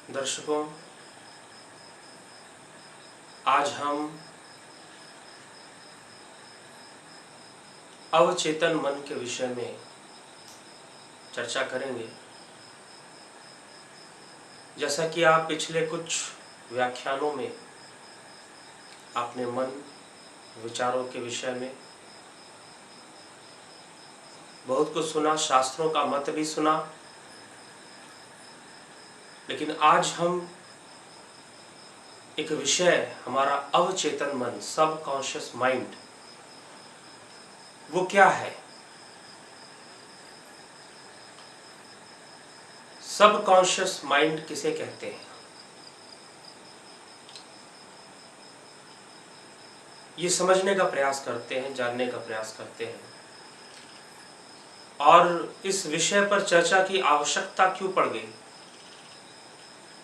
दर्शकों, आज हम अवचेतन मन के विषय में चर्चा करेंगे। जैसा कि आप पिछले कुछ व्याख्यानों में आपने मन विचारों के विषय में बहुत कुछ सुना, शास्त्रों का मत भी सुना, लेकिन आज हम एक विषय, हमारा अवचेतन मन, सबकॉन्शियस माइंड, वो क्या है? सबकॉन्शियस माइंड किसे कहते हैं? ये समझने का प्रयास करते हैं, जानने का प्रयास करते हैं। और इस विषय पर चर्चा की आवश्यकता क्यों पड़ गई,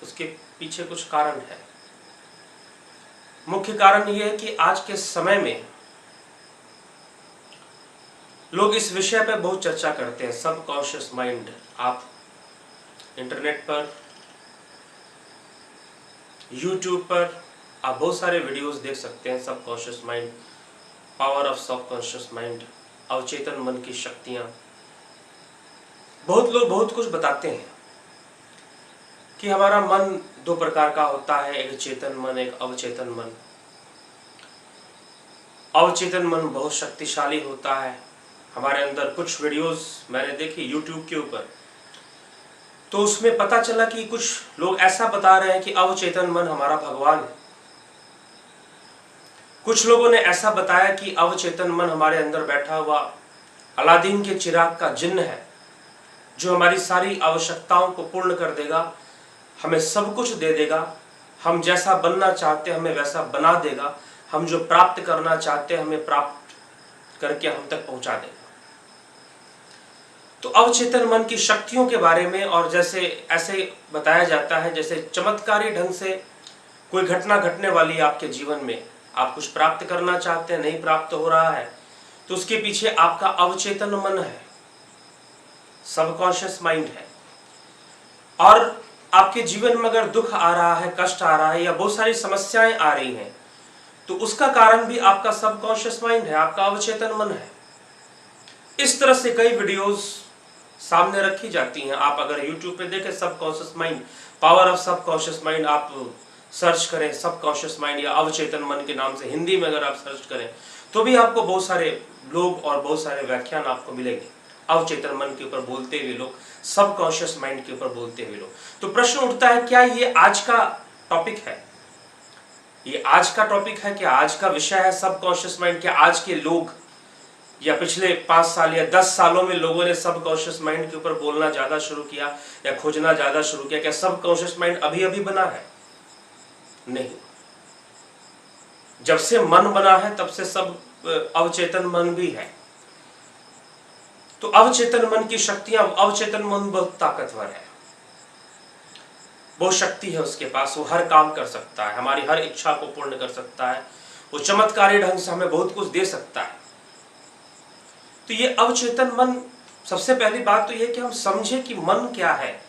उसके पीछे कुछ कारण है। मुख्य कारण यह है कि आज के समय में लोग इस विषय पर बहुत चर्चा करते हैं, सबकॉन्शियस माइंड। आप इंटरनेट पर, यूट्यूब पर आप बहुत सारे वीडियोस देख सकते हैं। Subconscious mind, power of subconscious mind, अवचेतन मन की शक्तियां। बहुत लोग बहुत कुछ बताते हैं कि हमारा मन दो प्रकार का होता है, एक चेतन मन, एक अवचेतन मन। अवचेतन मन बहुत शक्तिशाली होता है। हमारे अंदर कुछ वीडियोस मैंने देखी यूट्यूब के ऊपर, तो उसमें पता चला कि कुछ लोग ऐसा बता रहे हैं कि अवचेतन मन हमारा भगवान है। कुछ लोगों ने ऐसा बताया कि अवचेतन मन हमारे अंदर बैठा हुआ अलादीन के चिराग का जिन्न है, जो हमारी सारी आवश्यकताओं को पूर्ण कर देगा, हमें सब कुछ दे देगा, हम जैसा बनना चाहते हैं हमें वैसा बना देगा, हम जो प्राप्त करना चाहते हैं हमें प्राप्त करके हम तक पहुंचा देगा। तो अवचेतन मन की शक्तियों के बारे में, और जैसे ऐसे बताया जाता है जैसे चमत्कारी ढंग से कोई घटना घटने वाली है आपके जीवन में, आप कुछ प्राप्त करना चाहते हैं, नहीं प्राप्त हो रहा है, तो उसके पीछे आपका अवचेतन मन है, सबकॉन्शियस माइंड है। और आपके जीवन में अगर दुख आ रहा है, कष्ट आ रहा है, या बहुत सारी समस्याएं आ रही हैं, तो उसका कारण भी आपका सबकॉन्शियस माइंड है, आपका अवचेतन मन है। इस तरह से कई वीडियोस सामने रखी जाती हैं। आप अगर YouTube पे देखें subconscious mind, power of subconscious mind, आप सर्च करें सबकॉन्शियस माइंड या अवचेतन मन के नाम से हिंदी में अगर आप सर्च करें, तो भी आपको बहुत सारे लोग और बहुत सारे व्याख्यान आपको मिलेंगे अवचेतन मन के ऊपर बोलते हुए लोग, सबकॉन्शियस माइंड के ऊपर बोलते हुए लोग। तो प्रश्न उठता है, क्या ये आज का टॉपिक है? ये आज का टॉपिक है, क्या आज का विषय है सबकॉन्शियस माइंड? क्या आज के लोग या पिछले 5 साल या 10 सालों में लोगों ने सबकॉन्शियस माइंड के ऊपर बोलना ज्यादा शुरू किया या खोजना ज्यादा शुरू किया? क्या सबकॉन्शियस माइंड अभी अभी बना है? नहीं, जब से मन बना है तब से सब अवचेतन मन भी है। तो अवचेतन मन की शक्तियां, अवचेतन मन बहुत ताकतवर है, बहुत शक्ति है उसके पास, वो हर काम कर सकता है, हमारी हर इच्छा को पूर्ण कर सकता है, वो चमत्कारी ढंग से हमें बहुत कुछ दे सकता है। तो ये अवचेतन मन, सबसे पहली बात तो ये कि हम समझे कि मन क्या है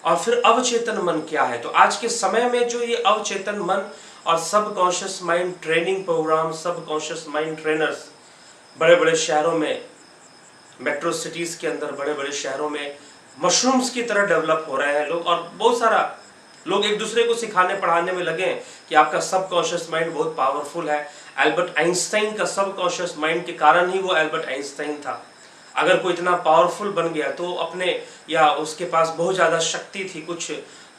और फिर अवचेतन मन क्या है। तो आज के समय में जो ये अवचेतन मन और subconscious mind training programme, subconscious mind trainers बड़े बड़े शहरों में, मेट्रो सिटीज के अंदर बड़े बड़े शहरों में मशरूम्स की तरह डेवलप हो रहे हैं लोग, और बहुत सारा लोग एक दूसरे को सिखाने पढ़ाने में लगे हैं कि आपका सबकॉन्शियस माइंड बहुत पावरफुल है। एल्बर्ट आइंस्टाइन का सबकॉन्शियस माइंड के कारण ही वो एल्बर्ट आइंस्टाइन था। अगर कोई इतना पावरफुल बन गया तो अपने, या उसके पास बहुत ज़्यादा शक्ति थी, कुछ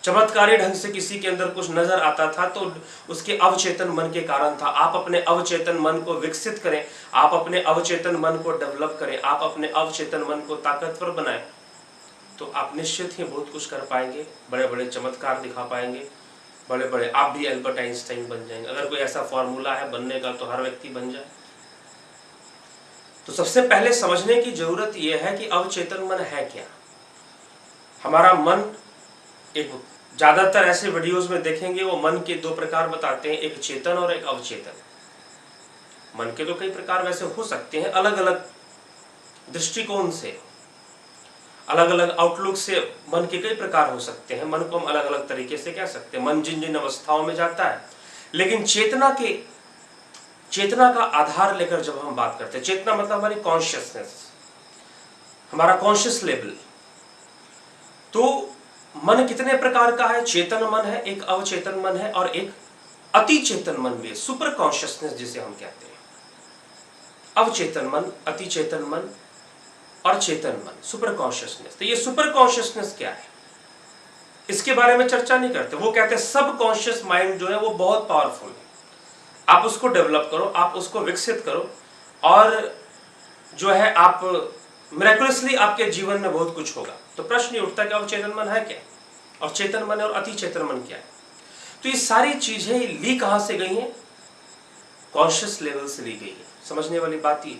चमत्कारी ढंग से किसी के अंदर कुछ नजर आता था, तो उसके अवचेतन मन के कारण था। आप अपने अवचेतन मन को विकसित करें, आप अपने अवचेतन मन को डेवलप करें, आप अपने अवचेतन मन को ताकतवर बनाएं, तो आप निश्चित ही बहुत कुछ कर पाएंगे, बड़े बड़े चमत्कार दिखा पाएंगे, बड़े बड़े, आप भी एल्बर्ट आइंस्टाइन बन जाएंगे। अगर कोई ऐसा फॉर्मूला है बनने का तो हर व्यक्ति बन जाए। तो सबसे पहले समझने की जरूरत यह है कि अवचेतन मन है क्या। हमारा मन, एक ज्यादातर ऐसे वीडियोस में देखेंगे वो मन के दो प्रकार बताते हैं, एक चेतन और एक अवचेतन। मन के तो कई प्रकार वैसे हो सकते हैं अलग अलग दृष्टिकोण से। अलग अलग आउटलुक से मन के कई प्रकार हो सकते हैं, मन को हम अलग अलग तरीके से कह सकते हैं, मन जिन जिन अवस्थाओं में जाता है। लेकिन चेतना का आधार लेकर जब हम बात करते हैं, चेतना मतलब हमारी कॉन्शियसनेस, हमारा कॉन्शियस लेवल, तो मन कितने प्रकार का है? चेतन मन है, एक अवचेतन मन है और एक अति चेतन मन भी है, सुपर कॉन्शियसनेस जिसे हम कहते हैं। अवचेतन मन, अति चेतन मन और चेतन मन, सुपर कॉन्शियसनेस। तो ये सुपर कॉन्शियसनेस क्या है, इसके बारे में चर्चा नहीं करते। वो कहते हैं सब कॉन्शियस माइंड जो है वो बहुत पावरफुल है, आप उसको डेवलप करो, आप उसको विकसित करो और जो है आप मिरेकुलसली आपके जीवन में बहुत कुछ होगा। तो प्रश्न ये उठता है कि अवचेतन मन है क्या, और चेतन मन और अति चेतन मन क्या है? तो ये सारी चीजें ली कहां से गई हैं? कॉन्शियस लेवल से ली गई है। समझने वाली बात ये,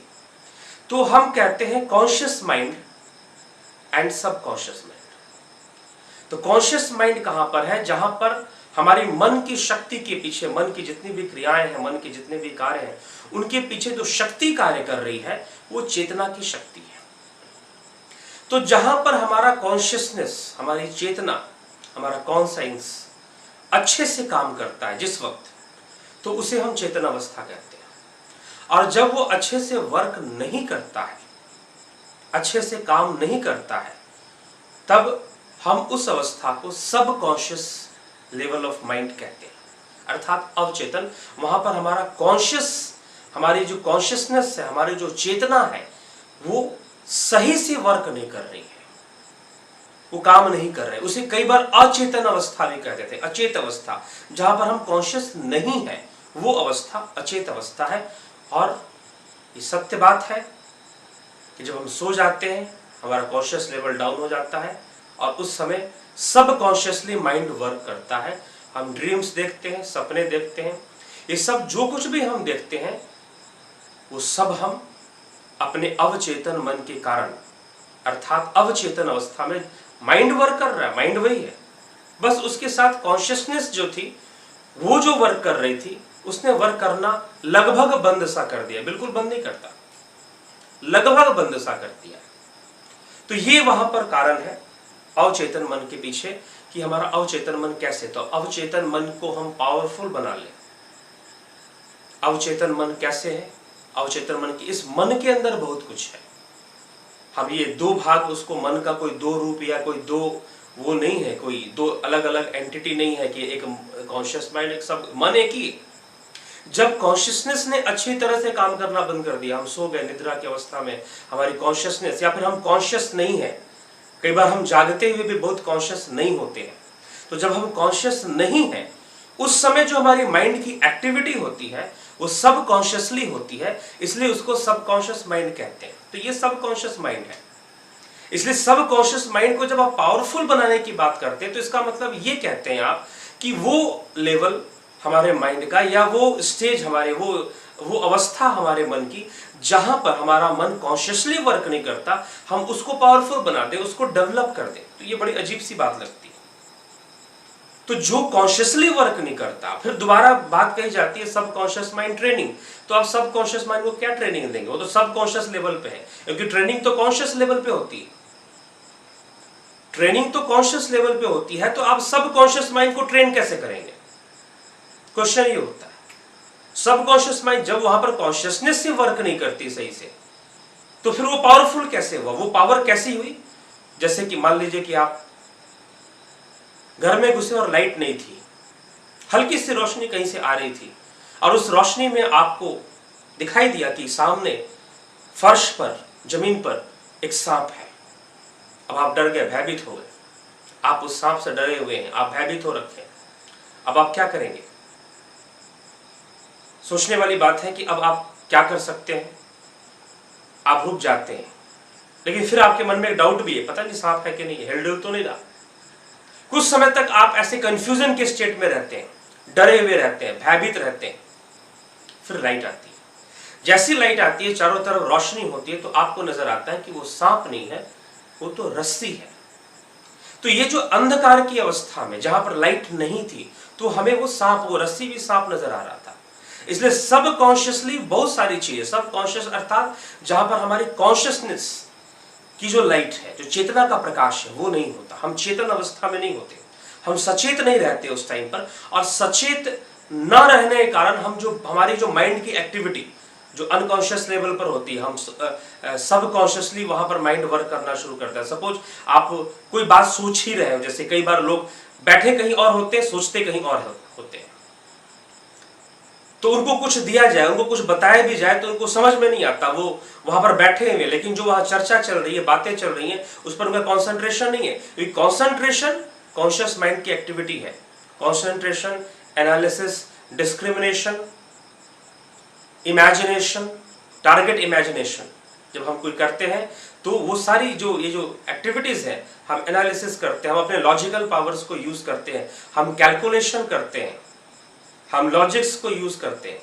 तो हम कहते हैं कॉन्शियस माइंड एंड सब कॉन्शियस माइंड। तो कॉन्शियस माइंड कहां पर है? जहां पर हमारी मन की शक्ति के पीछे, मन की जितनी भी क्रियाएं हैं, मन के जितने भी कार्य हैं, उनके पीछे जो शक्ति कार्य कर रही है वो चेतना की शक्ति है। तो जहां पर हमारा कॉन्शियसनेस, हमारी चेतना, हमारा कॉन्साइंस अच्छे से काम करता है जिस वक्त, तो उसे हम चेतन अवस्था कहते हैं। और जब वो अच्छे से वर्क नहीं करता है, अच्छे से काम नहीं करता है, तब हम उस अवस्था को सब कॉन्शियस लेवल ऑफ माइंड कहते हैं, अर्थात अवचेतन। वहां पर हमारा कॉन्शियस, हमारी जो कॉन्शियसनेस है, हमारी जो चेतना है, वो सही से वर्क नहीं कर रही है, वो काम नहीं कर रहे। उसे कई बार अचेतन अवस्था भी कहते थे, अचेत अवस्था, जहां पर हम कॉन्शियस नहीं है, वो अवस्था अचेत अवस्था है। और ये सत्य बात है कि जब हम सो जाते हैं, हमारा कॉन्शियस लेवल डाउन हो जाता है और उस समय सब कॉन्शियसली माइंड वर्क करता है। हम ड्रीम्स देखते हैं, सपने देखते हैं, ये सब जो कुछ भी हम देखते हैं वो सब हम अपने अवचेतन मन के कारण, अर्थात अवचेतन अवस्था में माइंड वर्क कर रहा है, माइंड वही है, बस उसके साथ कॉन्शियसनेस जो थी वो जो वर्क कर रही थी, उसने वर्क करना लगभग बंद सा कर दिया, बिल्कुल बंद नहीं करता, लगभग बंद सा कर दिया। तो ये वहां पर कारण है अवचेतन मन के पीछे कि हमारा अवचेतन मन कैसे, तो अवचेतन मन को हम पावरफुल बना ले। अवचेतन मन कैसे है? अवचेतन मन की, इस मन के अंदर बहुत कुछ है। हम ये दो भाग, उसको मन का कोई दो रूप या कोई दो वो नहीं है, कोई दो अलग अलग एंटिटी नहीं है कि एक कॉन्शियस माइंड, एक सब मन एक ही। जब कॉन्शियसनेस ने अच्छी तरह से काम करना बंद कर दिया, हम सो गए निद्रा की अवस्था में, हमारी कॉन्शियसनेस, या फिर हम कॉन्शियस नहीं है, कई बार हम जागते हुए भी बहुत कॉन्शियस नहीं होते हैं, तो जब हम कॉन्शियस नहीं है, उस समय जो हमारी माइंड की एक्टिविटी होती है वो सब कॉन्शियसली होती है, इसलिए उसको सब कॉन्शियस माइंड कहते हैं। तो ये सब कॉन्शियस माइंड है। इसलिए सब कॉन्शियस माइंड को जब आप पावरफुल बनाने की बात करते हैं, तो इसका मतलब ये कहते हैं आप कि वो लेवल हमारे माइंड का, या वो स्टेज हमारे, वो अवस्था हमारे मन की, जहां पर हमारा मन कॉन्शियसली वर्क नहीं करता, हम उसको पावरफुल बना दें, उसको डेवलप कर दें। तो ये बड़ी अजीब सी बात लगती है। तो जो कॉन्शियसली वर्क नहीं करता, फिर दोबारा बात कही जाती है सब कॉन्शियस माइंड ट्रेनिंग। तो आप सब कॉन्शियस माइंड को क्या ट्रेनिंग देंगे? वो तो सब कॉन्शियस लेवल पे है, क्योंकि ट्रेनिंग तो कॉन्शियस लेवल पे होती है, ट्रेनिंग तो कॉन्शियस लेवल पे होती है, तो आप सब कॉन्शियस माइंड को ट्रेन कैसे करेंगे? क्वेश्चन ये होता है। सब कॉन्शियस माइंड जब वहां पर कॉन्शियसनेस से वर्क नहीं करती सही से, तो फिर वो पावरफुल कैसे हुआ? वो पावर कैसी हुई? जैसे कि मान लीजिए कि आप घर में घुसे और लाइट नहीं थी, हल्की सी रोशनी कहीं से आ रही थी, और उस रोशनी में आपको दिखाई दिया कि सामने फर्श पर, जमीन पर एक सांप है। अब आप डर गए, भयभीत हो गए, आप उस सांप से डरे हुए हैं, आप भयभीत हो रखे हैं। अब आप क्या करेंगे? सोचने वाली बात है कि अब आप क्या कर सकते हैं? आप रुक जाते हैं, लेकिन फिर आपके मन में एक डाउट भी है, पता नहीं सांप है कि नहीं, हिल तो नहीं रहा। कुछ समय तक आप ऐसे कंफ्यूजन के स्टेट में रहते हैं, डरे हुए रहते हैं, भयभीत रहते हैं। फिर लाइट आती है, जैसी लाइट आती है, चारों तरफ रोशनी होती है, तो आपको नजर आता है कि वो सांप नहीं है, वो तो रस्सी है। तो ये जो अंधकार की अवस्था में जहां पर लाइट नहीं थी, तो हमें वो सांप, वो रस्सी भी सांप नजर आ रहा था। इसलिए सब कॉन्शियसली बहुत सारी चीजें, सब कॉन्शियस अर्थात जहां पर हमारी कॉन्शियसनेस की जो लाइट है, जो चेतना का प्रकाश है, वो नहीं होता। हम चेतन अवस्था में नहीं होते, हम सचेत नहीं रहते उस टाइम पर। और सचेत न रहने के कारण हम जो हमारी जो माइंड की एक्टिविटी जो अनकॉन्शियस लेवल पर होती है, हम सब कॉन्शियसली वहां पर माइंड वर्क करना शुरू करता है। सपोज आप कोई बात सोच ही रहे हो, जैसे कई बार लोग बैठे कहीं और होते हैं, सोचते कहीं और होते हैं, तो उनको कुछ दिया जाए, उनको कुछ बताया भी जाए तो उनको समझ में नहीं आता। वो वहां पर बैठे हुए, लेकिन जो वहां चर्चा चल रही है, बातें चल रही हैं, उस पर उनका कॉन्सेंट्रेशन नहीं है, क्योंकि कॉन्सेंट्रेशन कॉन्शियस माइंड की एक्टिविटी है। Concentration, analysis, discrimination, imagination, target imagination जब हम कोई करते हैं तो वो सारी जो ये जो एक्टिविटीज है, हम एनालिसिस करते हैं, हम अपने लॉजिकल पावर्स को यूज करते हैं, हम कैलकुलेशन करते हैं, हम लॉजिक्स को यूज करते हैं।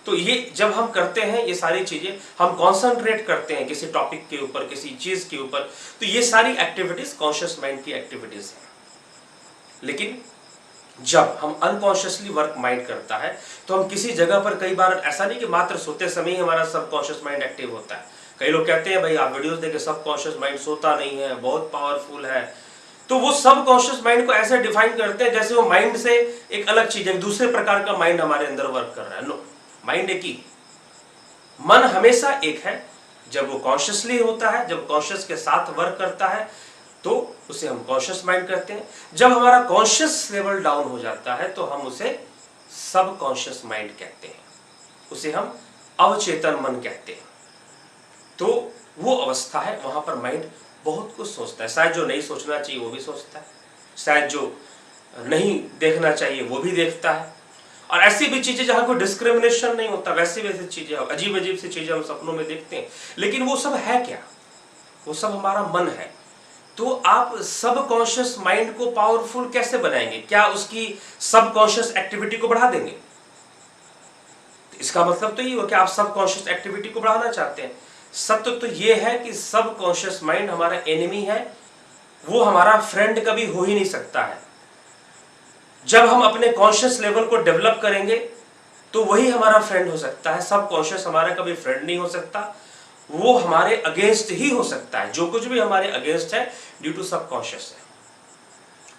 तो ये जब हम करते हैं ये सारी चीजें, हम कॉन्सेंट्रेट करते हैं किसी टॉपिक के ऊपर, किसी चीज के ऊपर, तो ये सारी एक्टिविटीज कॉन्शियस माइंड की एक्टिविटीज हैं। लेकिन जब हम अनकॉन्शियसली वर्क माइंड करता है तो हम किसी जगह पर, कई बार ऐसा नहीं कि मात्र सोते समय ही हमारा सबकॉन्शियस माइंड एक्टिव होता है। कई लोग कहते हैं भाई आप वीडियोस देखें, सबकॉन्शियस माइंड सोता नहीं है, बहुत पावरफुल है। तो वो सबकॉन्शियस माइंड को ऐसे डिफाइन करते हैं जैसे वो माइंड से एक अलग चीज है, दूसरे प्रकार का माइंड हमारे अंदर वर्क कर रहा है। नो, माइंड एक ही, मन हमेशा एक है। जब वो कॉन्शियसली होता है, जब कॉन्शियस के साथ वर्क करता है, तो उसे हम कॉन्शियस माइंड कहते हैं। जब हमारा कॉन्शियस लेवल डाउन हो जाता है तो हम उसे सबकॉन्शियस माइंड कहते हैं, उसे हम अवचेतन मन कहते हैं। तो वो अवस्था है, वहां पर माइंड बहुत कुछ सोचता है। शायद जो नहीं सोचना चाहिए वो भी सोचता है, शायद जो नहीं देखना चाहिए वो भी देखता है। और ऐसी भी चीजें जहां कोई डिस्क्रिमिनेशन नहीं होता, वैसी वैसी चीजें, अजीब अजीब सी चीजें हम सपनों में देखते हैं। लेकिन वो सब है क्या? वो सब हमारा मन है। तो आप सबकॉन्शियस माइंड को पावरफुल कैसे बनाएंगे? क्या उसकी सबकॉन्शियस एक्टिविटी को बढ़ा देंगे? इसका मतलब तो ये हो कि आप सबकॉन्शियस एक्टिविटी को बढ़ाना चाहते हैं। सत्य तो ये है कि सबकॉन्शियस माइंड हमारा एनिमी है, वो हमारा फ्रेंड कभी हो ही नहीं सकता है। जब हम अपने कॉन्शियस लेवल को डेवलप करेंगे तो वही हमारा फ्रेंड हो सकता है। सबकॉन्शियस हमारा कभी फ्रेंड नहीं हो सकता, वो हमारे अगेंस्ट ही हो सकता है। जो कुछ भी हमारे अगेंस्ट है ड्यू टू सबकॉन्शियस है।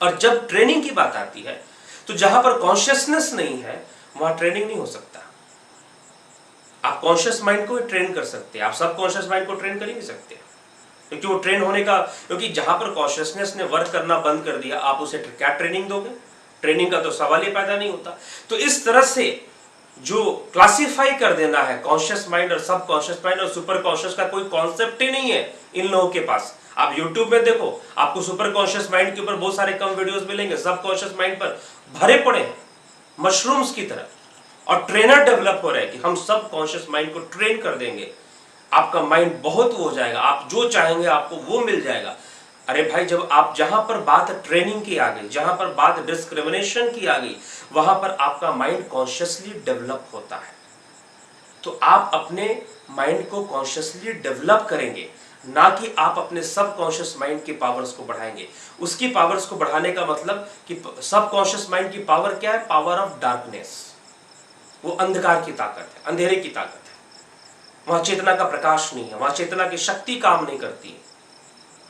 और जब ट्रेनिंग की बात आती है तो जहां पर कॉन्शियसनेस नहीं है वहां ट्रेनिंग नहीं हो सकता। आप कॉन्शियस माइंड को ट्रेन कर सकते हैं, आप सबकॉन्शियस माइंड को ट्रेन कर ही नहीं सकते, क्योंकि वो ट्रेन होने का, क्योंकि जहां पर कॉन्शियसनेस ने वर्क करना बंद कर दिया, आप उसे क्या ट्रेनिंग दोगे? ट्रेनिंग का तो सवाल ही पैदा नहीं होता। तो इस तरह से जो क्लासिफाई कर देना है कॉन्शियस माइंड और सबकॉन्शियस माइंड और सुपर कॉन्शियस का कोई कॉन्सेप्ट ही नहीं है इन लोगों के पास। आप YouTube में देखो, आपको सुपर कॉन्शियस माइंड के ऊपर बहुत सारे कम वीडियोस मिलेंगे, सबकॉन्शियस माइंड पर भरे पड़े हैं मशरूम्स की तरह। और ट्रेनर डेवलप हो रहे हैं कि हम सबकॉन्शियस माइंड को ट्रेन कर देंगे, आपका माइंड बहुत हो जाएगा, आप जो चाहेंगे आपको वो मिल जाएगा। अरे भाई, जब आप जहां पर बात ट्रेनिंग की आ गई, जहां पर बात डिस्क्रिमिनेशन की आ गई, वहां पर आपका माइंड कॉन्शियसली डेवलप होता है। तो आप अपने माइंड को कॉन्शियसली डेवलप करेंगे, ना कि आप अपने सबकॉन्शियस माइंड की पावर्स को बढ़ाएंगे। उसकी पावर्स को बढ़ाने का मतलब कि सबकॉन्शियस माइंड की पावर क्या है? Power of darkness. वो अंधकार की ताकत है, अंधेरे की ताकत है। वहां चेतना का प्रकाश नहीं है, वहां चेतना की शक्ति काम नहीं करती है।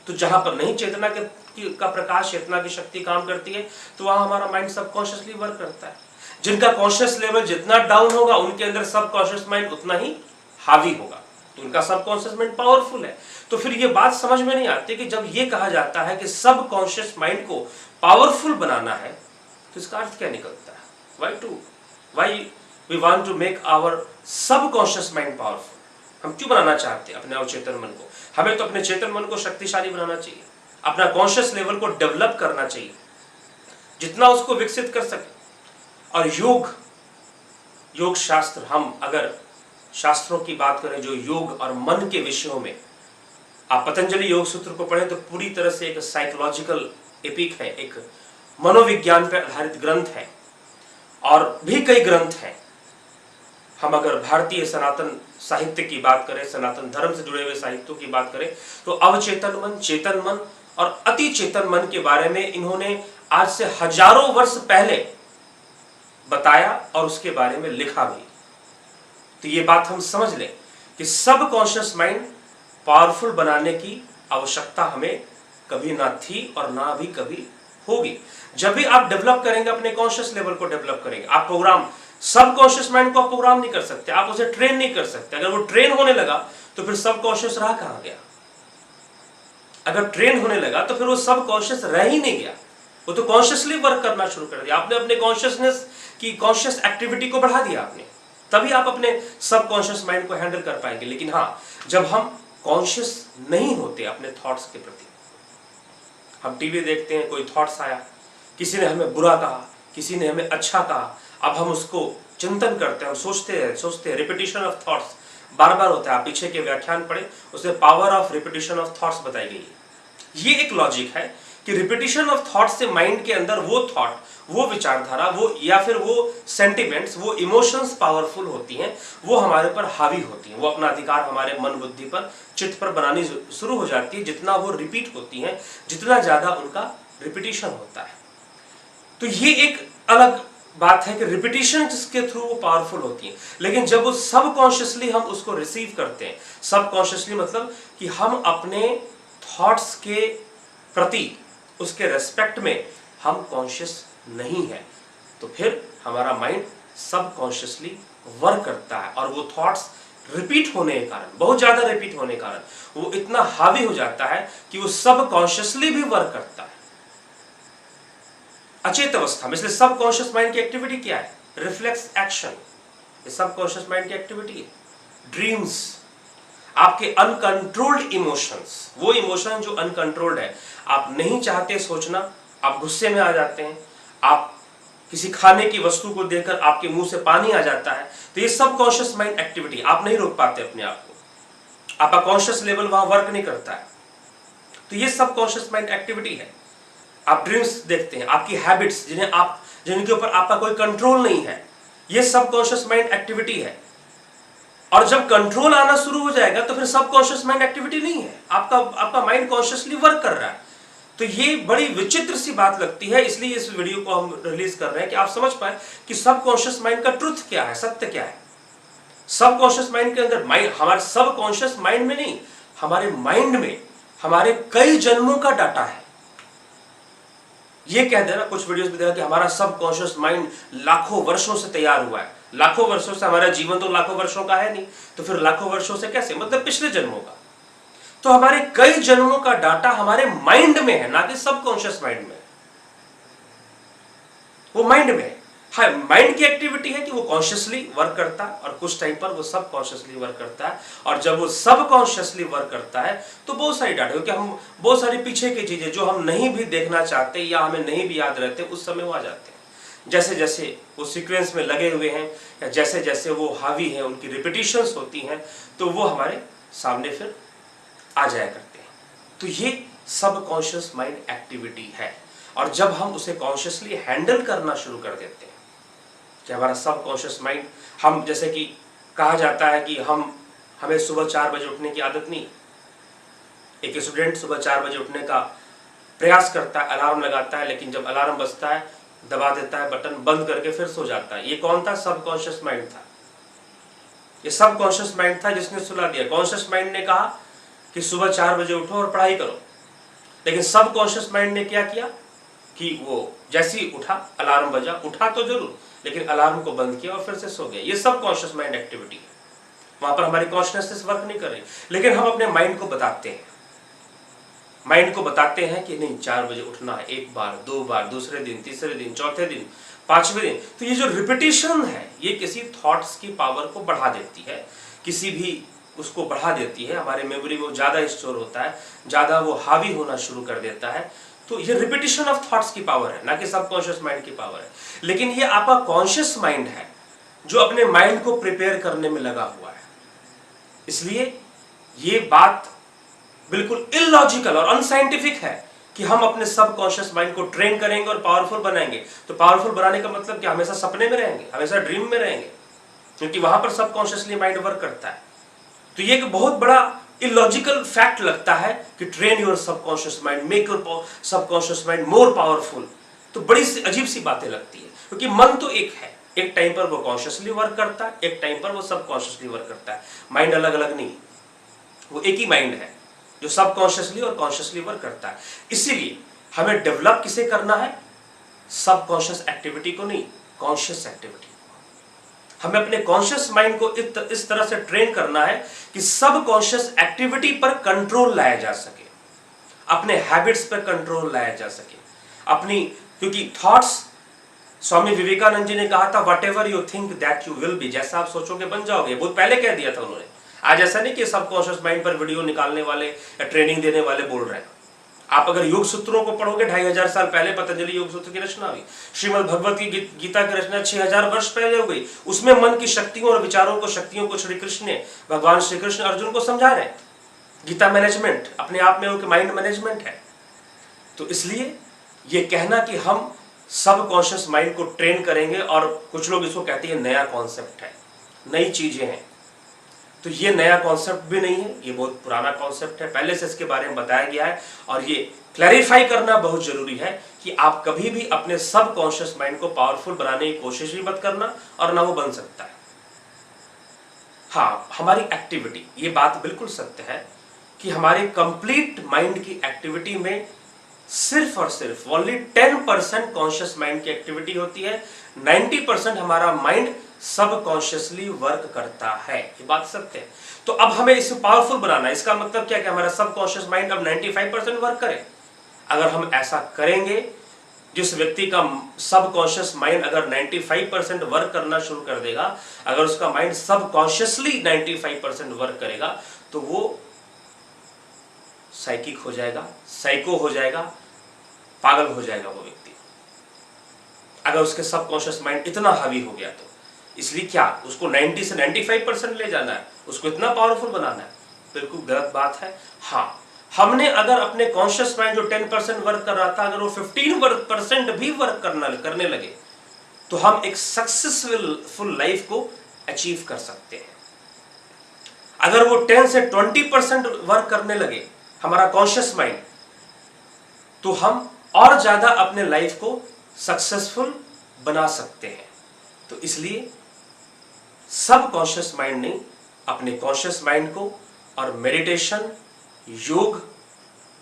तो जहां पर नहीं चेतना का प्रकाश, चेतना की शक्ति काम करती है, तो वहां हमारा माइंड सबकॉन्शियसली वर्क करता है। जिनका कॉन्शियस लेवल जितना डाउन होगा उनके अंदर सबकॉन्शियस माइंड उतना ही हावी होगा, तो उनका सबकॉन्शियस माइंड पावरफुल है। तो फिर ये बात समझ में नहीं आती कि जब ये कहा जाता है कि सबकॉन्शियस माइंड को पावरफुल बनाना है, तो इसका अर्थ क्या निकलता है? Why we want to make our subconscious mind powerful. हम क्यों बनाना चाहते हैं अपने अवचेतन मन को? हमें तो अपने चेतन मन को शक्तिशाली बनाना चाहिए, अपना कॉन्शियस लेवल को डेवलप करना चाहिए, जितना उसको विकसित कर सके। और योग शास्त्र, हम अगर शास्त्रों की बात करें जो योग और मन के विषयों में, आप पतंजलि योग सूत्र को पढ़ें तो पूरी तरह से एक साइकोलॉजिकल एपिक है, एक मनोविज्ञान पर आधारित ग्रंथ है। और भी कई ग्रंथ हैं। हम अगर भारतीय सनातन साहित्य की बात करें, सनातन धर्म से जुड़े हुए साहित्यों की बात करें, तो अवचेतन मन, चेतन मन और अति चेतन मन के बारे में इन्होंने आज से हजारों वर्ष पहले बताया और उसके बारे में लिखा भी। तो ये बात हम समझ लें कि सबकॉन्शियस माइंड पावरफुल बनाने की आवश्यकता हमें कभी ना थी और ना भी कभी होगी। जब भी आप डेवलप करेंगे, अपने कॉन्शियस लेवल को डेवलप करेंगे, आप प्रोग्राम, सब कॉन्शियस माइंड को आप प्रोग्राम नहीं कर सकते, आप उसे ट्रेन नहीं कर सकते। अगर वो ट्रेन होने लगा तो फिर सब कॉन्शियस रहा कहां गया? अगर ट्रेन होने लगा तो फिर वो सब कॉन्शियस रह ही नहीं गया, वो तो कॉन्शियसली वर्क करना शुरू कर दिया। आपने अपने कॉन्शियसनेस की कॉन्शियस एक्टिविटी को बढ़ा दिया आपने, तभी आप अपने सब कॉन्शियस माइंड को हैंडल कर पाएंगे। लेकिन हाँ, जब हम कॉन्शियस नहीं होते अपने थॉट्स के प्रति, हम टीवी देखते हैं, कोई थॉट्स आया, किसी ने हमें बुरा कहा, किसी ने हमें अच्छा कहा, अब हम उसको चिंतन करते हैं, हम सोचते हैं, रिपीटिशन ऑफ थॉट्स बार बार होता है। आप पीछे के व्याख्यान पढ़े, उसमें power of repetition of thoughts बताई गई है। ये एक लॉजिक है कि रिपीटिशन ऑफ थॉट्स से माइंड के अंदर वो थॉट, वो विचारधारा, वो या फिर वो सेंटिमेंट्स, वो इमोशंस पावरफुल होती हैं, वो हमारे पर हावी होती हैं, वो अपना अधिकार हमारे मन बुद्धि पर, चित्त पर बनानी शुरू हो जाती है। जितना वो रिपीट होती हैं, जितना ज्यादा उनका रिपीटिशन होता है। तो ये एक अलग बात है कि रिपीटिशन के थ्रू वो पावरफुल होती है। लेकिन जब वो सबकॉन्शियसली हम उसको रिसीव करते हैं, सबकॉन्शियसली मतलब कि हम अपने थॉट्स के प्रति, उसके रेस्पेक्ट में हम कॉन्शियस नहीं है, तो फिर हमारा माइंड सबकॉन्शियसली वर्क करता है और वो थॉट्स रिपीट होने के कारण, बहुत ज्यादा रिपीट होने के कारण वो इतना हावी हो जाता है कि वो सबकॉन्शियसली भी वर्क करता है अचेत अवस्था में। इसलिए सबकॉन्शियस माइंड की एक्टिविटी क्या है? रिफ्लेक्स एक्शन, ये सबकॉन्शियस माइंड की एक्टिविटी है। ड्रीम्स, आपके अनकंट्रोल्ड इमोशंस, वो इमोशन जो अनकंट्रोल्ड है, आप नहीं चाहते सोचना, आप गुस्से में आ जाते हैं, आप किसी खाने की वस्तु को देखकर आपके मुंह से पानी आ जाता है, तो ये सबकॉन्शियस माइंड एक्टिविटी, आप नहीं रोक पाते अपने आप को, आपका कॉन्शियस लेवल वहां वर्क नहीं करता है, तो ये सबकॉन्शियस माइंड एक्टिविटी है। आप ड्रीम्स देखते हैं, आपकी हैबिट्स जिनके ऊपर आपका कोई कंट्रोल नहीं है, ये सबकॉन्शियस माइंड एक्टिविटी है। और जब कंट्रोल आना शुरू हो जाएगा तो फिर सबकॉन्शियस माइंड एक्टिविटी नहीं है, आपका माइंड कॉन्शियसली वर्क कर रहा है। तो ये बड़ी विचित्र सी बात लगती है, इसलिए इस वीडियो को हम रिलीज कर रहे हैं कि आप समझ पाए कि सबकॉन्शियस माइंड का ट्रुथ क्या है, सत्य क्या है। सबकॉन्शियस माइंड के अंदर, माइंड हमारे सबकॉन्शियस माइंड में नहीं, हमारे माइंड में हमारे कई जन्मों का डाटा है। ये कह देना, कुछ वीडियोस में देखा कि हमारा सबकॉन्शियस माइंड लाखों वर्षों से तैयार हुआ है। लाखों वर्षों से, हमारा जीवन तो लाखों वर्षों का है नहीं, तो फिर लाखों वर्षों से कैसे, मतलब पिछले जन्मों का। तो हमारे कई जन्मों का डाटा हमारे माइंड में है, ना कि सबकॉन्शियस माइंड में। वो माइंड में है। हाँ, माइंड की एक्टिविटी है कि वो कॉन्शियसली वर्क करता है और कुछ टाइम पर वो सबकॉन्शियसली वर्क करता है। और जब वो सबकॉन्शियसली वर्क करता है तो बहुत सारी डाटा, क्योंकि हम बहुत सारी पीछे की चीजें जो हम नहीं भी देखना चाहते या हमें नहीं भी याद रहते, उस समय वो आ जाते हैं। जैसे जैसे वो सीक्वेंस में लगे हुए हैं या जैसे जैसे वो हावी हैं, उनकी रिपीटिशंस होती हैं, तो वो हमारे सामने फिर आ जाया करते हैं। तो ये सबकॉन्शियस माइंड एक्टिविटी है। और जब हम उसे कॉन्शियसली हैंडल करना शुरू कर देते हैं कि हमारा सबकॉन्शियस माइंड, हम जैसे कि कहा जाता है कि हमें सुबह 4 बजे उठने की आदत नहीं। एक स्टूडेंट सुबह 4 बजे उठने का प्रयास करता है, अलार्म लगाता है, लेकिन जब अलार्म बजता है दबा देता है बटन, बंद करके फिर सो जाता है। ये कौन था? सबकॉन्शियस माइंड था। ये सबकॉन्शियस माइंड था जिसने सुला दिया। कॉन्शियस माइंड ने कहा कि सुबह 4 बजे उठो और पढ़ाई करो, लेकिन सबकॉन्शियस माइंड ने क्या किया कि वो जैसे ही उठा, अलार्म बजा, उठा तो जरूर, लेकिन अलार्म को बंद किया और फिर से सो गया। ये सबकॉन्शियस माइंड एक्टिविटी है। वहां पर हमारी कॉन्शियसनेस वर्क नहीं कर रही, लेकिन हम अपने माइंड को बताते हैं, माइंड को बताते हैं कि नहीं 4 बजे उठना है, 1 बार 2 बार, दूसरे दिन, तीसरे दिन, चौथे दिन, 5वें दिन। तो ये जो रिपीटिशन है, ये किसी थॉट्स की पावर को बढ़ा देती है, किसी भी उसको बढ़ा देती है। हमारे मेमोरी में ज्यादा स्टोर होता है, ज्यादा वो हावी होना शुरू कर देता है। तो ये रिपीटिशन ऑफ थॉट्स की पावर है, ना कि सबकॉन्शियस माइंड की पावर है। लेकिन ये आपका कॉन्शियस माइंड है जो अपने माइंड को प्रिपेयर करने में लगा हुआ है। इसलिए ये बात बिल्कुल इलॉजिकल और अनसाइंटिफिक है कि हम अपने सबकॉन्शियस माइंड को ट्रेन करेंगे और पावरफुल बनाएंगे। तो पावरफुल बनाने का मतलब कि हमेशा सपने में रहेंगे, हमेशा ड्रीम में रहेंगे, क्योंकि वहां पर सबकॉन्शियसली माइंड वर्क करता है। तो ये एक बहुत बड़ा इलॉजिकल फैक्ट लगता है कि train your subconscious mind, make your subconscious mind more powerful. तो बड़ी सी अजीब सी बातें लगती है, क्योंकि मन तो एक है, एक टाइम पर वो कॉन्शियसली वर्क करता है, एक टाइम पर वो सबकॉन्शियसली वर्क करता है। माइंड अलग अलग नहीं, वो एक ही माइंड है। जो सबकॉन्शियसली और कॉन्शियसली वर्क करता है। इसीलिए हमें डेवलप किसे करना है? सबकॉन्शियस एक्टिविटी को नहीं, कॉन्शियस एक्टिविटी को। हमें अपने कॉन्शियस माइंड को इस तरह से ट्रेन करना है कि सबकॉन्शियस एक्टिविटी पर कंट्रोल लाया जा सके, अपने हैबिट्स पर कंट्रोल लाया जा सके, अपनी, क्योंकि थॉट्स, स्वामी विवेकानंद जी ने कहा था what ever you think that you will be, जैसा आप सोचोगे बन जाओगे। बहुत पहले कह दिया था उन्होंने। आज ऐसा नहीं कि सबकॉन्शियस माइंड पर वीडियो निकालने वाले या ट्रेनिंग देने वाले बोल रहे हैं। आप अगर योग सूत्रों को पढ़ोगे 2500 साल पहले पतंजलि योग सूत्र की रचना हुई। श्रीमद् भगवत की गीता की रचना 6000 वर्ष पहले हो गई। उसमें मन की शक्तियों और विचारों को, शक्तियों को श्री कृष्ण ने, भगवान श्री कृष्ण अर्जुन को समझा रहे हैं। गीता मैनेजमेंट अपने आप में उनके माइंड मैनेजमेंट है। तो इसलिए ये कहना कि हम सबकॉन्शियस माइंड को ट्रेन करेंगे, और कुछ लोग इसको कहते हैं नया कॉन्सेप्ट है, नई चीजें हैं, तो ये नया कॉन्सेप्ट भी नहीं है, ये बहुत पुराना कॉन्सेप्ट है। पहले से इसके बारे में बताया गया है, और ये क्लैरिफाई करना बहुत जरूरी है कि आप कभी भी अपने सबकॉन्शियस माइंड को पावरफुल बनाने की कोशिश भी मत करना, और ना वो बन सकता है। हाँ, हमारी एक्टिविटी, ये बात बिल्कुल सत्य है कि हमारे कंप्लीट माइंड की एक्टिविटी में सिर्फ और सिर्फ ओनली 10% कॉन्शियस माइंड की एक्टिविटी होती है। 90% हमारा माइंड सबकॉन्शियसली वर्क करता है, ये बात सत्य है। तो अब हमें इसे पावरफुल बनाना है। इसका मतलब क्या कि हमारा सबकॉन्शियस माइंड अब 95% वर्क करे। अगर हम ऐसा करेंगे, जिस व्यक्ति का सबकॉन्शियस माइंड अगर 95% वर्क करना शुरू कर देगा, अगर उसका माइंड सबकॉन्शियसली 95% वर्क करेगा, तो वो साइकिक हो जाएगा, साइको हो जाएगा, पागल हो जाएगा वो व्यक्ति, अगर उसके सबकॉन्शियस माइंड इतना हावी हो गया तो। इसलिए क्या उसको 90 से 95% ले जाना है, उसको इतना पावरफुल बनाना है? बिल्कुल गलत बात है। हाँ, हमने अगर अपने कॉन्शियस माइंड जो 10% वर्क कर रहा था, अगर वो 15% भी वर्क करने लगे, तो हम एक सक्सेसफुल लाइफ को अचीव कर सकते हैं। अगर वो 10 से 20% वर्क करने लगे हमारा कॉन्शियस माइंड, तो हम और ज्यादा अपने लाइफ को सक्सेसफुल बना सकते हैं। तो इसलिए सबकॉन्शियस माइंड नहीं, अपने कॉन्शियस माइंड को, और मेडिटेशन, योग,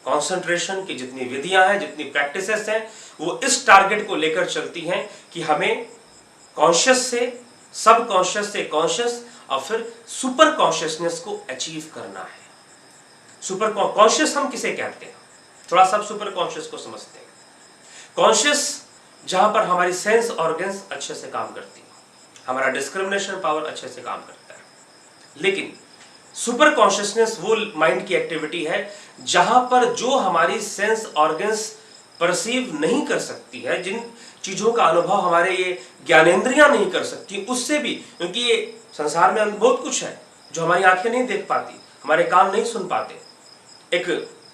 कंसंट्रेशन की जितनी विधियां हैं, जितनी प्रैक्टिसेस हैं, वो इस टारगेट को लेकर चलती हैं कि हमें कॉन्शियस से, सबकॉन्शियस से कॉन्शियस, और फिर सुपर कॉन्शियसनेस को अचीव करना है। सुपर कॉन्शियस हम किसे कहते हैं? थोड़ा सा सुपर कॉन्शियस को समझते हैं। कॉन्शियस जहां पर हमारी सेंस ऑर्गन्स अच्छे से काम करती है, हमारा डिस्क्रिमिनेशन पावर अच्छे से काम करता है। लेकिन सुपर कॉन्शियसनेस वो माइंड की एक्टिविटी है जहां पर जो हमारी सेंस ऑर्गन्स परसीव नहीं कर सकती है, जिन चीजों का अनुभव हमारे ये ज्ञानेंद्रियां नहीं कर सकती, उससे भी, क्योंकि ये संसार में बहुत कुछ है जो हमारी आंखें नहीं देख पाती, हमारे कान नहीं सुन पाते। एक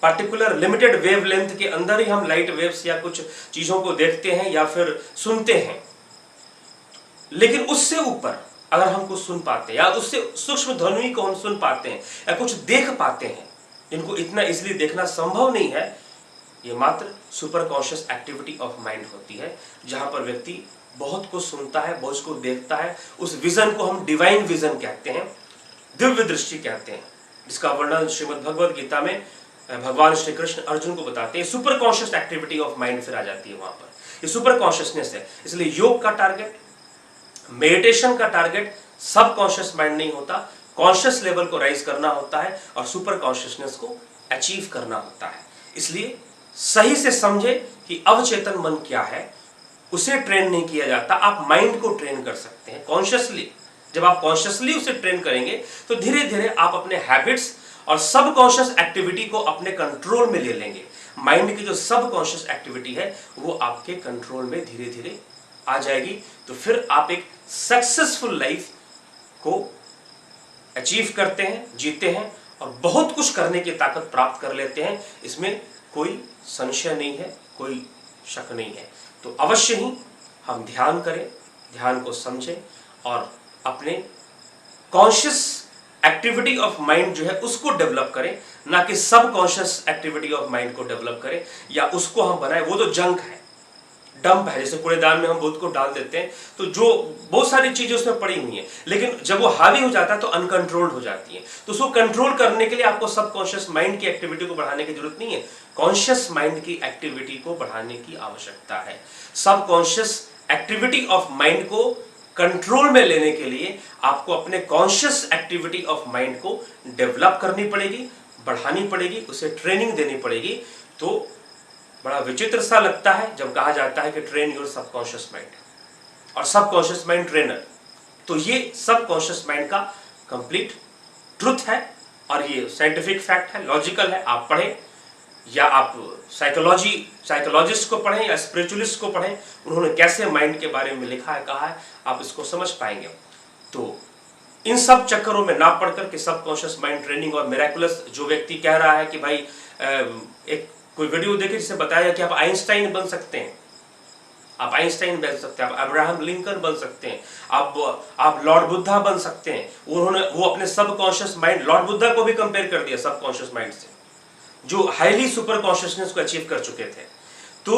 पर्टिकुलर लिमिटेड वेवलेंथ के अंदर ही हम लाइट वेव्स या कुछ चीजों को देखते हैं या फिर सुनते हैं। लेकिन उससे ऊपर अगर हम कुछ सुन पाते हैं, या उससे सूक्ष्म ध्वनि को हम सुन पाते हैं, या कुछ देख पाते हैं, जिनको इतना इसलिए देखना संभव नहीं है, ये मात्र super conscious activity of mind होती है, जहां पर व्यक्ति बहुत कुछ सुनता है, बहुत कुछ देखता है। उस विजन को हम डिवाइन विजन कहते हैं, दिव्य दृष्टि कहते हैं, जिसका वर्णन श्रीमद् भगवत गीता में भगवान श्री कृष्ण अर्जुन को बताते हैं। Super conscious activity of mind फिर आ जाती है वहां पर, ये सुपर कॉन्शियसनेस है। इसलिए योग का टारगेट, मेडिटेशन का टारगेट सब कॉन्शियस माइंड नहीं होता, कॉन्शियस लेवल को राइज करना होता है और सुपर कॉन्शियसनेस को अचीव करना होता है। इसलिए सही से समझे कि अवचेतन मन क्या है, उसे ट्रेन नहीं किया जाता, आप माइंड को ट्रेन कर सकते हैं कॉन्शियसली। जब आप कॉन्शियसली उसे ट्रेन करेंगे तो धीरे धीरे आप अपने हैबिट्स और सबकॉन्शियस एक्टिविटी को अपने कंट्रोल में ले लेंगे। माइंड की जो सबकॉन्शियस एक्टिविटी है वो आपके कंट्रोल में धीरे धीरे आ जाएगी, तो फिर आप एक सक्सेसफुल लाइफ को अचीव करते हैं, जीते हैं और बहुत कुछ करने की ताकत प्राप्त कर लेते हैं। इसमें कोई संशय नहीं है, कोई शक नहीं है। तो अवश्य ही हम ध्यान करें, ध्यान को समझें और अपने कॉन्शियस एक्टिविटी ऑफ माइंड जो है उसको डेवलप करें, ना कि सब कॉन्शियस एक्टिविटी ऑफ माइंड को डेवलप करें या उसको हम बनाएं। वो तो जंक है, डंप है, जैसे कूड़ेदान में हम बुद्ध को डाल देते हैं, तो जो बहुत सारी चीजें उसमें पड़ी हुई हैं, लेकिन जब वो हावी हो जाता है तो अनकंट्रोल्ड हो जाती है। तो उसको कंट्रोल करने के लिए आपको सबकॉन्शियस माइंड की एक्टिविटी को बढ़ाने की जरूरत नहीं है, कॉन्शियस माइंड की एक्टिविटी को बढ़ाने की आवश्यकता है। सबकॉन्शियस एक्टिविटी ऑफ माइंड को कंट्रोल में लेने के लिए आपको अपने कॉन्शियस एक्टिविटी ऑफ माइंड को डेवलप करनी पड़ेगी, बढ़ानी पड़ेगी, उसे ट्रेनिंग देनी पड़ेगी। तो बड़ा विचित्र सा लगता है जब कहा जाता है कि ट्रेन योर सबकॉन्शियस माइंड और सबकॉन्शियस माइंड ट्रेनर। तो ये सबकॉन्शियस माइंड का कंप्लीट ट्रुथ है और ये साइंटिफिक फैक्ट है, लॉजिकल है। आप पढ़ें या आप साइकोलॉजिस्ट को पढ़ें या स्पिरिचुअलिस्ट को पढ़ें, उन्होंने कैसे माइंड के बारे में लिखा है, कहा है, आप इसको समझ पाएंगे। तो इन सब चक्करों में ना पढ़ करके सबकॉन्शियस माइंड ट्रेनिंग और मिरेकुलस, जो व्यक्ति कह रहा है कि भाई एक कोई वीडियो देखे जिससे बताया कि आप आइंस्टाइन बन सकते हैं, आप आइंस्टाइन बन सकते हैं, आप अब्राहम लिंकन बन सकते हैं, आप लॉर्ड बुद्धा बन सकते हैं। वो अपने सबकॉन्शियस माइंड, लॉर्ड बुद्धा को भी कंपेयर कर दिया सबकॉन्शियस माइंड से, जो हाईली सुपर कॉन्शियसनेस को अचीव कर चुके थे। तो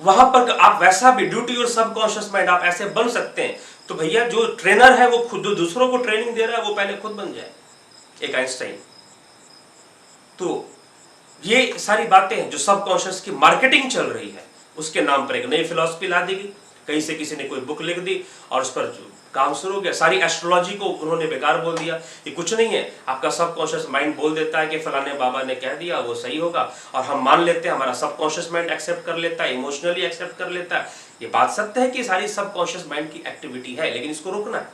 वहां पर आप वैसा भी due to your subconscious mind आप ऐसे बन सकते हैं। तो भैया जो ट्रेनर है वो खुद दूसरों को ट्रेनिंग दे रहा है, वो पहले खुद बन जाए एक आइंस्टाइन। तो ये सारी बातें हैं जो सबकॉन्शियस की मार्केटिंग चल रही है, उसके नाम पर एक नई फिलॉसफी ला दी गई, कहीं से किसी ने कोई बुक लिख दी और उस पर काम शुरू हो गया। सारी एस्ट्रोलॉजी को उन्होंने बेकार बोल दिया, ये कुछ नहीं है, आपका सबकॉन्शियस माइंड बोल देता है कि फलाने बाबा ने कह दिया वो सही होगा, और हम मान लेते हैं, हमारा सबकॉन्शियस माइंड एक्सेप्ट कर लेता है, इमोशनली एक्सेप्ट कर लेता है। ये बात सत्य है कि सारी सबकॉन्शियस माइंड की एक्टिविटी है, लेकिन इसको रोकना है,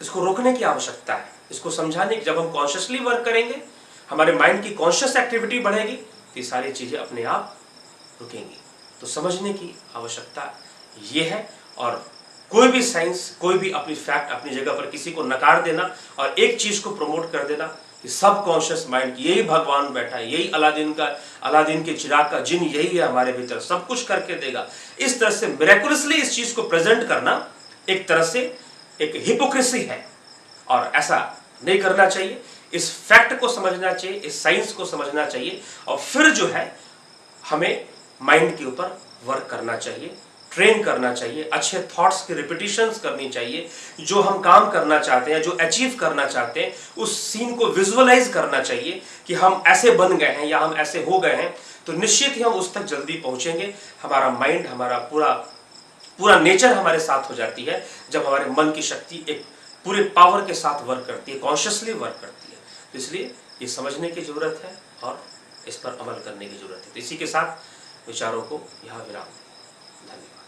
इसको रोकने की आवश्यकता है, इसको समझाने की। जब हम कॉन्शियसली वर्क करेंगे, हमारे माइंड की कॉन्शियस एक्टिविटी बढ़ेगी, तो ये सारी चीजें अपने आप रुकेंगी। तो समझने की आवश्यकता ये है। और कोई भी साइंस, कोई भी अपनी फैक्ट अपनी जगह पर किसी को नकार देना और एक चीज को प्रमोट कर देना कि सबकॉन्शियस माइंड, यही भगवान बैठा है, यही अलादीन के चिराग का जिन यही है हमारे भीतर, सब कुछ करके देगा, इस तरह से मिरेकुलसली इस चीज को प्रेजेंट करना एक तरह से एक हिपोक्रेसी है, और ऐसा नहीं करना चाहिए। इस फैक्ट को समझना चाहिए, इस साइंस को समझना चाहिए, और फिर जो है हमें माइंड के ऊपर वर्क करना चाहिए, ट्रेन करना चाहिए, अच्छे थॉट्स की रिपीटिशंस करनी चाहिए। जो हम काम करना चाहते हैं, जो अचीव करना चाहते हैं, उस सीन को विजुअलाइज करना चाहिए कि हम ऐसे बन गए हैं या हम ऐसे हो गए हैं, तो निश्चित ही हम उस तक जल्दी पहुंचेंगे। हमारा माइंड, हमारा पूरा नेचर हमारे साथ हो जाती है जब हमारे मन की शक्ति एक पूरे पावर के साथ वर्क करती है, कॉन्शियसली वर्क करती है। तो इसलिए ये समझने की जरूरत है और इस पर अमल करने की जरूरत है। तो इसी के साथ विचारों को यहाँ विराम। धन्यवाद।